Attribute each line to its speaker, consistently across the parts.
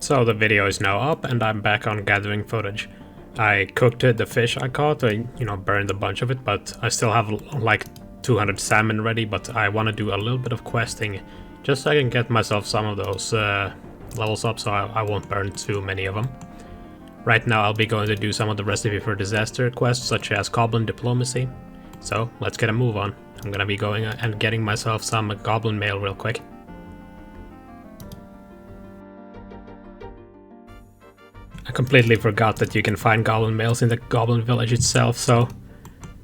Speaker 1: So the video is now up and I'm back on gathering footage. I cooked the fish I caught, I burned a bunch of it, but I still have like 200 salmon ready, but I want to do a little bit of questing just so I can get myself some of those levels up so I won't burn too many of them. Right now I'll be going to do some of the recipe for disaster quests such as goblin diplomacy. So let's get a move on. I'm gonna be going and getting myself some goblin mail real quick. I completely forgot that you can find goblin mails in the goblin village itself, so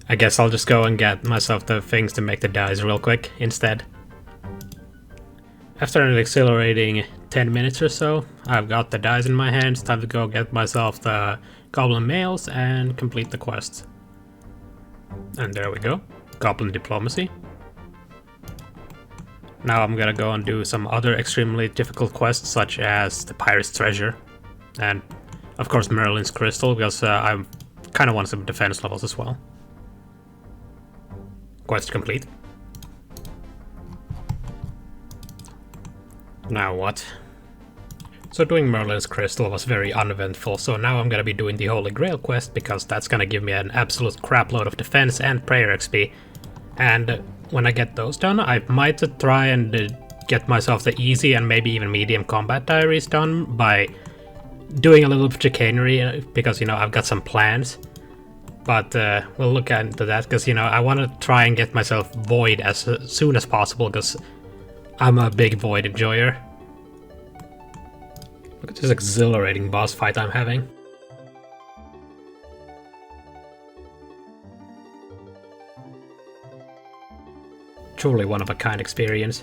Speaker 1: I guess I'll just go and get myself the things to make the dice real quick instead. After an exhilarating 10 minutes or so, I've got the dice in my hands, time to go get myself the goblin mails and complete the quest. And there we go, goblin diplomacy. Now I'm gonna go and do some other extremely difficult quests such as the pirate's treasure and of course Merlin's crystal, because I kind of want some defense levels as well. Quest complete. Now what? So doing Merlin's crystal was very uneventful, so now I'm gonna be doing the Holy Grail quest because that's gonna give me an absolute crapload of defense and prayer XP. And when I get those done, I might try and get myself the easy and maybe even medium combat diaries done by doing a little bit of chicanery, because I've got some plans. But we'll look into that because I want to try and get myself void as soon as possible because I'm a big void enjoyer. Look at this exhilarating boss fight I'm having. Truly one of a kind experience.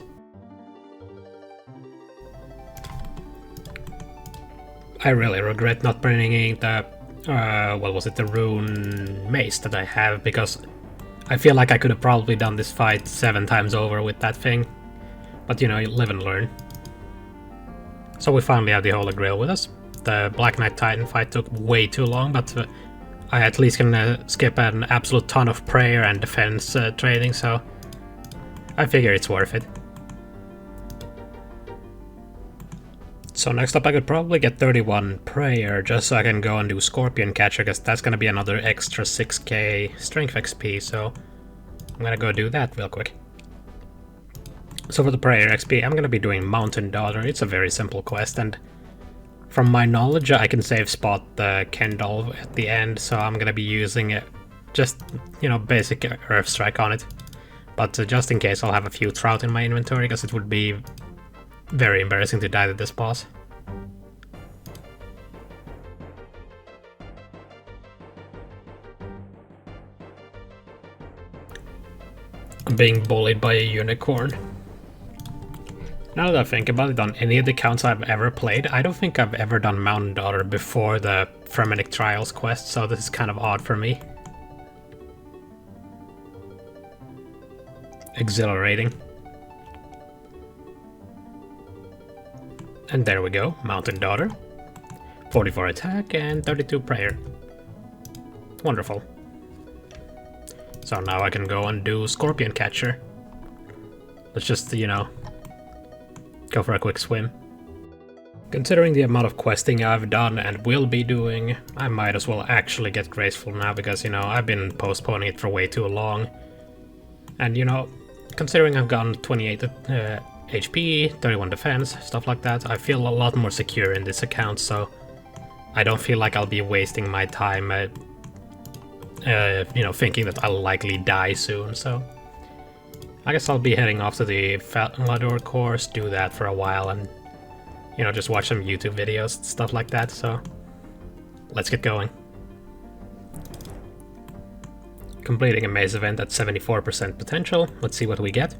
Speaker 1: I really regret not bringing the, the rune mace that I have, because I feel like I could have probably done this fight 7 times over with that thing. But you live and learn. So we finally have the Holy Grail with us. The Black Knight Titan fight took way too long, but I at least can skip an absolute ton of prayer and defense training, so I figure it's worth it. So next up I could probably get 31 prayer just so I can go and do Scorpion Catcher, because that's gonna be another extra 6k strength XP, so I'm gonna go do that real quick. So for the prayer XP, I'm gonna be doing Mountain Daughter. It's a very simple quest, and from my knowledge I can save spot the Kendall at the end, so I'm gonna be using it just, basic Earth Strike on it. But just in case, I'll have a few trout in my inventory, because it would be very embarrassing to die to this boss. I'm being bullied by a unicorn. Now that I think about it, on any of the accounts I've ever played, I don't think I've ever done Mountain Daughter before the Fremennik Trials quest, so this is kind of odd for me. Exhilarating. And there we go, Mountain Daughter. 44 attack and 32 prayer. Wonderful. So now I can go and do Scorpion Catcher. Let's just, go for a quick swim. Considering the amount of questing I've done and will be doing, I might as well actually get graceful now because, I've been postponing it for way too long. And, considering I've gotten 28 HP, 31 defense, stuff like that, I feel a lot more secure in this account, so I don't feel like I'll be wasting my time, thinking that I'll likely die soon, so I guess I'll be heading off to the Falador course, do that for a while, and, just watch some YouTube videos, stuff like that, so let's get going. Completing a maze event at 74% potential, let's see what we get.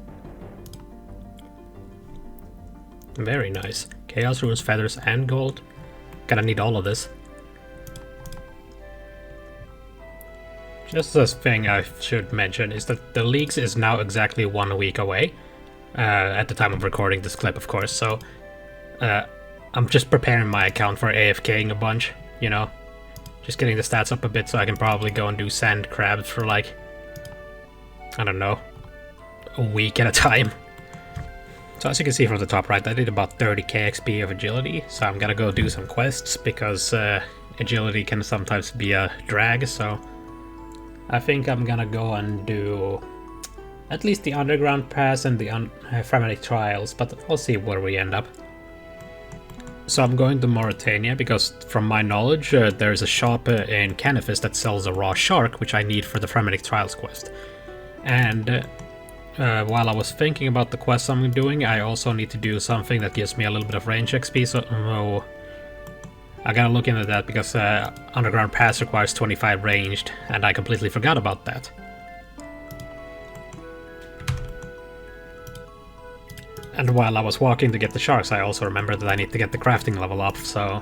Speaker 1: Very nice. Chaos Runes, Feathers, and Gold. Gonna need all of this. Just a thing I should mention is that the leaks is now exactly 1 week away. At the time of recording this clip, of course, so I'm just preparing my account for AFKing a bunch, Just getting the stats up a bit so I can probably go and do sand crabs for like, I don't know, a week at a time. So as you can see from the top right, I did about 30k XP of agility, so I'm gonna go do some quests, because agility can sometimes be a drag, so I think I'm gonna go and do at least the underground pass and the frenetic trials, but I'll see where we end up. So I'm going to Mauritania because, from my knowledge, there's a shop in Canifis that sells a raw shark, which I need for the frenetic trials quest. And while I was thinking about the quests I'm doing, I also need to do something that gives me a little bit of range XP, so I gotta look into that because underground pass requires 25 ranged, and I completely forgot about that. And while I was walking to get the sharks, I also remembered that I need to get the crafting level up, so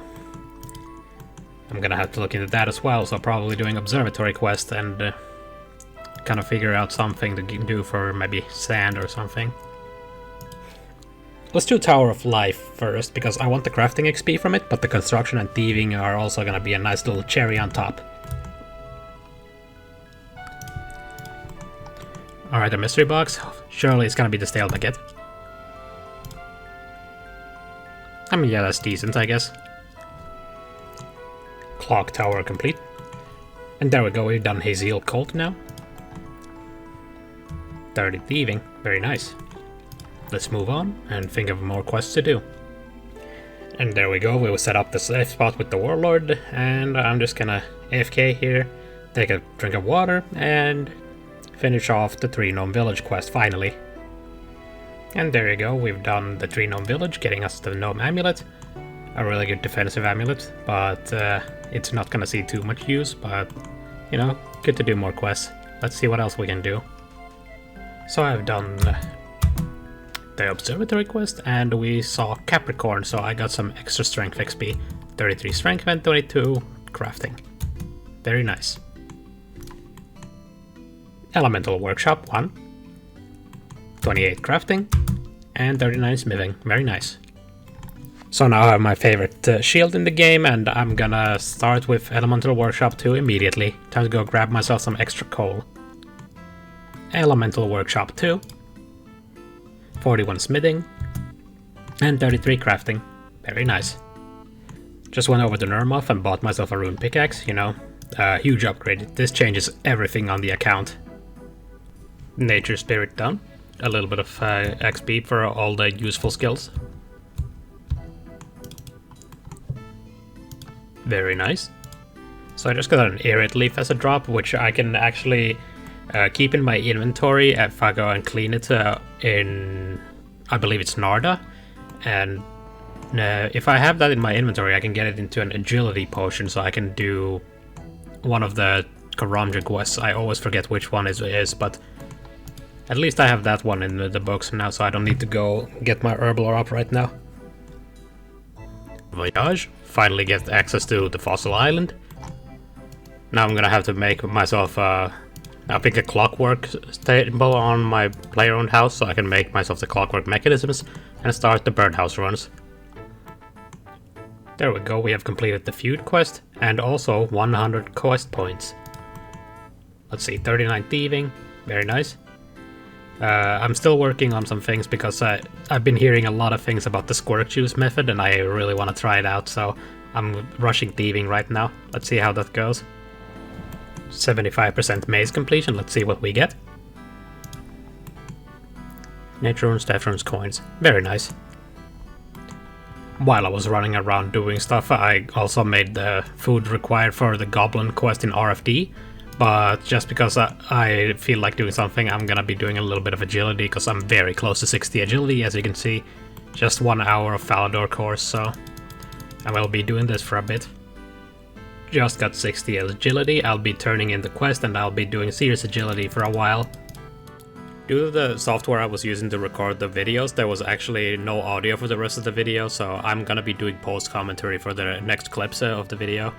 Speaker 1: I'm gonna have to look into that as well, so probably doing observatory quest and kind of figure out something to do for maybe sand or something. Let's do Tower of Life first, because I want the crafting XP from it, but the construction and thieving are also gonna be a nice little cherry on top. Alright, a mystery box. Surely it's gonna be the stale baguette. I mean, yeah, that's decent, I guess. Clock tower complete. And there we go, we've done Hazel Cult now. 30 thieving, very nice. Let's move on and think of more quests to do. And there we go, we will set up the safe spot with the Warlord, and I'm just gonna AFK here, take a drink of water, and finish off the 3 Gnome Village quest finally. And there you go, we've done the 3 Gnome Village, getting us the Gnome Amulet. A really good defensive amulet, but it's not gonna see too much use, but, you know, good to do more quests. Let's see what else we can do. So I've done the observatory quest, and we saw Capricorn, so I got some extra strength XP. 33 strength and 22 crafting. Very nice. Elemental Workshop 1. 28 crafting, and 39 smithing. Very nice. So now I have my favorite shield in the game, and I'm gonna start with Elemental Workshop 2 immediately. Time to go grab myself some extra coal. Elemental Workshop 2. 41 smithing, and 33 crafting. Very nice. Just went over to Nermoth and bought myself a rune pickaxe, you know. Huge upgrade. This changes everything on the account. Nature Spirit done. A little bit of XP for all the useful skills. Very nice. So I just got an Arid Leaf as a drop, which I can actually keep in my inventory if I go and clean it in, I believe it's Narda. And if I have that in my inventory, I can get it into an agility potion, so I can do one of the Karamja quests. I always forget which one it is, but at least I have that one in the books now, so I don't need to go get my Herblore up right now. Voyage. Finally get access to the Fossil Island. Now I'm gonna have to make myself I think a clockwork table on my player-owned house, so I can make myself the clockwork mechanisms and start the birdhouse runs. There we go, we have completed the feud quest and also 100 quest points. Let's see, 39 thieving, very nice. I'm still working on some things because I've been hearing a lot of things about the squirt juice method, and I really want to try it out, so I'm rushing thieving right now. Let's see how that goes. 75% maze completion, let's see what we get. Nature runes, death runes, coins. Very nice. While I was running around doing stuff, I also made the food required for the goblin quest in RFD. But just because I feel like doing something, I'm gonna be doing a little bit of agility, because I'm very close to 60 agility, as you can see. Just 1 hour of Falador course, so I will be doing this for a bit. Just got 60 agility, I'll be turning in the quest, and I'll be doing serious agility for a while. Due to the software I was using to record the videos, there was actually no audio for the rest of the video, so I'm gonna be doing post-commentary for the next clips of the video.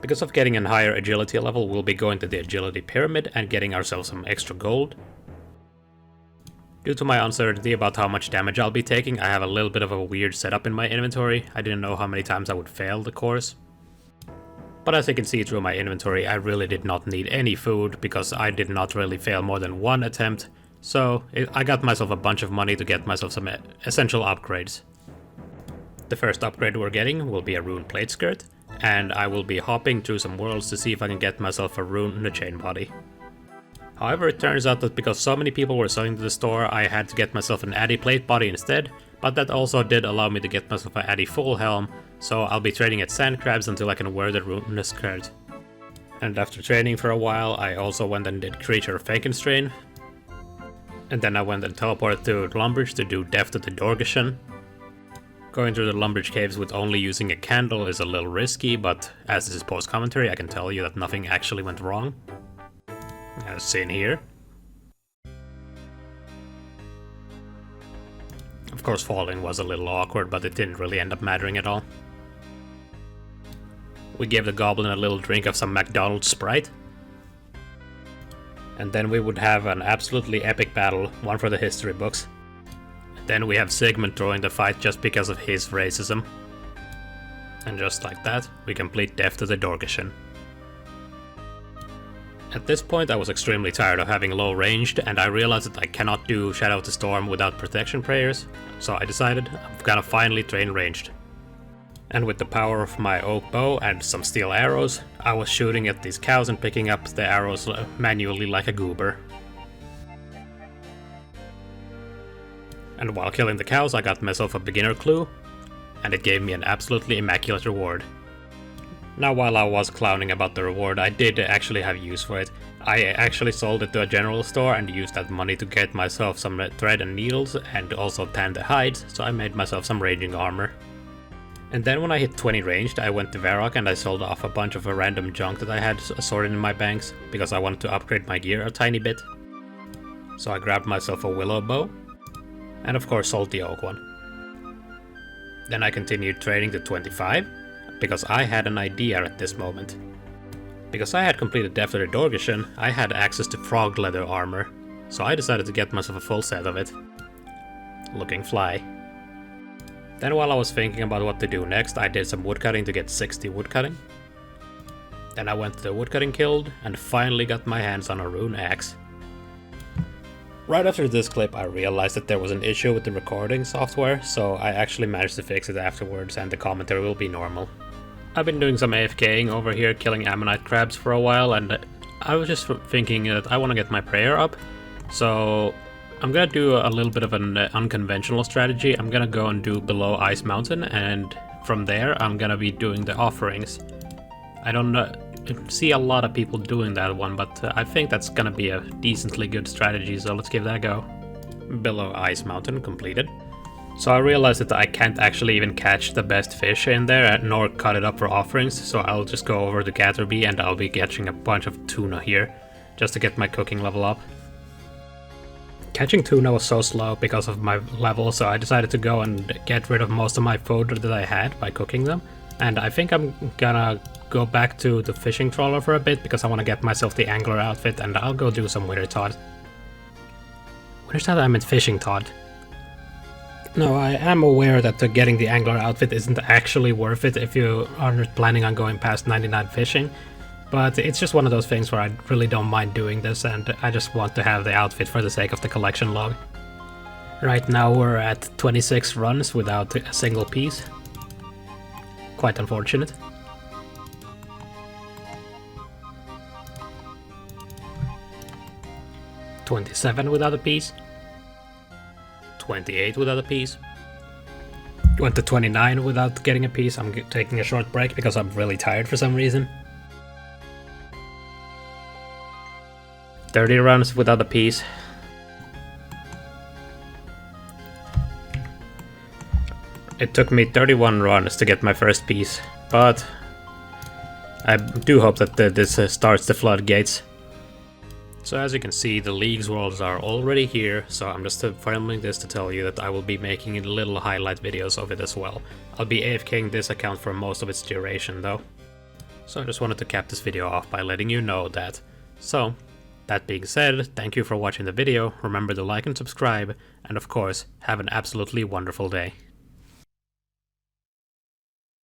Speaker 1: Because of getting a higher agility level, we'll be going to the agility pyramid and getting ourselves some extra gold. Due to my uncertainty about how much damage I'll be taking, I have a little bit of a weird setup in my inventory. I didn't know how many times I would fail the course. But as you can see through my inventory, I really did not need any food, because I did not really fail more than 1 attempt So I got myself a bunch of money to get myself some essential upgrades. The first upgrade we're getting will be a rune plate skirt, and I will be hopping through some worlds to see if I can get myself a rune chain body. However, it turns out that because so many people were selling to the store, I had to get myself an Addy plate body instead, but that also did allow me to get myself an Addy full helm, so I'll be trading at sand crabs until I can wear the rune skirt. And after training for a while, I also went and did Creature Frankenstrain. And then I went and teleported to Lumbridge to do Death to the Dorgeshan. Going through the Lumbridge caves with only using a candle is a little risky, but as this is post-commentary, I can tell you that nothing actually went wrong. As seen here. Of course, falling was a little awkward, but it didn't really end up mattering at all. We gave the goblin a little drink of some McDonald's Sprite. And then we would have an absolutely epic battle, one for the history books. Then we have Sigmund throwing the fight just because of his racism. And just like that, we complete Death to the Dorgeshan. At this point I was extremely tired of having low ranged, and I realized that I cannot do Shadow of the Storm without protection prayers, so I decided I'm gonna finally train ranged. And with the power of my oak bow and some steel arrows, I was shooting at these cows and picking up the arrows manually like a goober. And while killing the cows, I got myself a beginner clue, and it gave me an absolutely immaculate reward. Now, while I was clowning about the reward, I did actually have use for it. I actually sold it to a general store and used that money to get myself some thread and needles and also tan the hides, so I made myself some ranging armor. And then when I hit 20 ranged, I went to Varrock and I sold off a bunch of random junk that I had assorted in my banks, because I wanted to upgrade my gear a tiny bit. So I grabbed myself a willow bow, and of course sold the oak one. Then I continued trading to 25, because I had an idea at this moment. Because I had completed Death to the Dorgeshan, I had access to frog leather armor, so I decided to get myself a full set of it. Looking fly. Then while I was thinking about what to do next, I did some woodcutting to get 60 woodcutting. Then I went to the woodcutting guild and finally got my hands on a rune axe. Right after this clip I realized that there was an issue with the recording software, so I actually managed to fix it afterwards and the commentary will be normal. I've been doing some AFKing over here killing ammonite crabs for a while, and I was just thinking that I want to get my prayer up, so I'm gonna do a little bit of an unconventional strategy. I'm gonna go and do below Ice Mountain, and from there I'm gonna be doing the offerings. I don't see a lot of people doing that one, but I think that's gonna be a decently good strategy, so let's give that a go. Below Ice Mountain completed. So I realized that I can't actually even catch the best fish in there, nor cut it up for offerings, so I'll just go over to Gatherby and I'll be catching a bunch of tuna here, just to get my cooking level up. Catching tuna was so slow because of my level, so I decided to go and get rid of most of my food that I had by cooking them. And I think I'm gonna go back to the fishing trawler for a bit because I want to get myself the angler outfit, and I'll go do some winter Todd. Winter Todd? I meant fishing Todd. No, I am aware that getting the angler outfit isn't actually worth it if you aren't planning on going past 99 fishing. But it's just one of those things where I really don't mind doing this, and I just want to have the outfit for the sake of the collection log. Right now we're at 26 runs without a single piece. Quite unfortunate. $27 without a piece. $28 without a piece. Went to 29 without getting a piece. I'm taking a short break because I'm really tired for some reason. 30 runs without a piece. It took me 31 runs to get my first piece, but I do hope that this starts the floodgates. So as you can see, the League's worlds are already here, so I'm just filming this to tell you that I will be making little highlight videos of it as well. I'll be AFKing this account for most of its duration though. So I just wanted to cap this video off by letting you know that. So, that being said, thank you for watching the video, remember to like and subscribe, and of course, have an absolutely wonderful day.